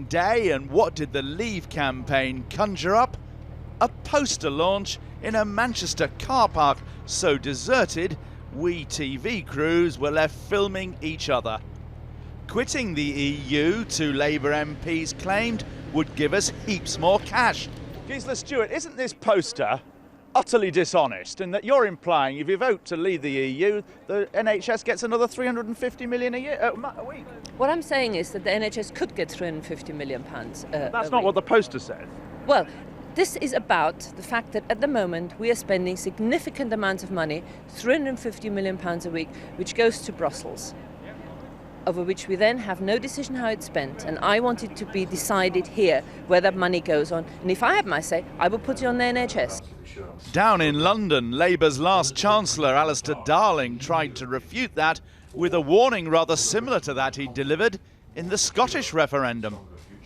day, and what did the Leave campaign conjure up? A poster launch in a Manchester car park so deserted, we TV crews were left filming each other. Quitting the EU, two Labour MPs claimed, would give us heaps more cash. Gisela Stewart, isn't this poster utterly dishonest in that you're implying if you vote to leave the EU, the NHS gets another 350 million a week? What I'm saying is that the NHS could get £350 million. That's not what the poster says. Well, this is about the fact that at the moment we are spending significant amounts of money, £350 million a week, which goes to Brussels, over which we then have no decision how it's spent. And I want it to be decided here where that money goes on. And if I had my say, I would put it on the NHS. Down in London, Labour's last Chancellor, Alistair Darling, tried to refute that with a warning rather similar to that he delivered in the Scottish referendum.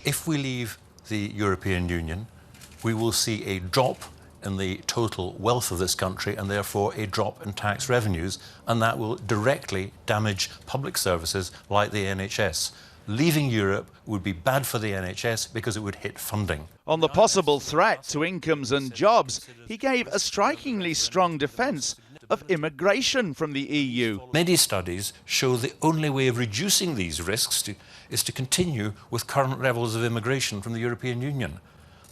If we leave the European Union, we will see a drop in the total wealth of this country and therefore a drop in tax revenues, and that will directly damage public services like the NHS. Leaving Europe would be bad for the NHS because it would hit funding. On the possible threat to incomes and jobs, he gave a strikingly strong defence of immigration from the EU. Many studies show the only way of reducing these risks is to continue with current levels of immigration from the European Union,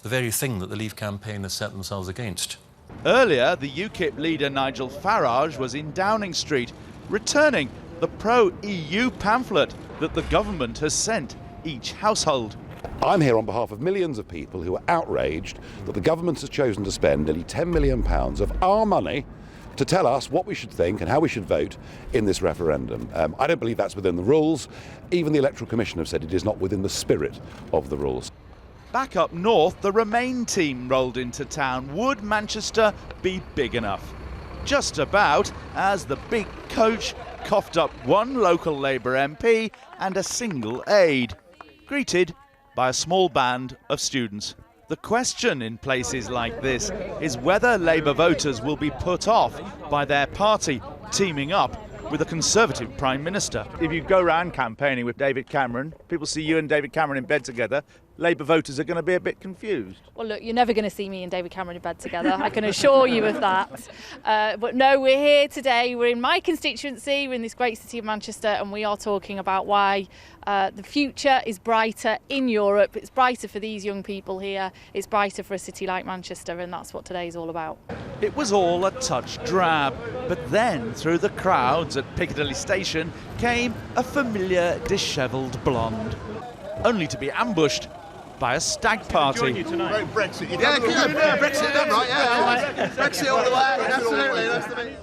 the very thing that the Leave campaign has set themselves against. Earlier, the UKIP leader Nigel Farage was in Downing Street, returning the pro-EU pamphlet that the government has sent each household. I'm here on behalf of millions of people who are outraged that the government has chosen to spend nearly £10 million of our money to tell us what we should think and how we should vote in this referendum. I don't believe that's within the rules. Even the Electoral Commission have said it is not within the spirit of the rules. Back up north, the Remain team rolled into town. Would Manchester be big enough? Just about, as the big coach coughed up one local Labour MP and a single aide, greeted by a small band of students. The question in places like this is whether Labour voters will be put off by their party teaming up with a Conservative Prime Minister. If you go around campaigning with David Cameron, people see you and David Cameron in bed together, Labour voters are going to be a bit confused. Well, look, you're never going to see me and David Cameron in bed together, I can assure you of that. But no, we're here today, we're in my constituency, we're in this great city of Manchester, and we are talking about why the future is brighter in Europe. It's brighter for these young people here, it's brighter for a city like Manchester, and that's what today is all about. It was all a touch drab, but then through the crowds at Piccadilly Station came a familiar dishevelled blonde, only to be ambushed by a stag party. Brexit. Yeah, Brexit done right, yeah. Brexit all the way, absolutely.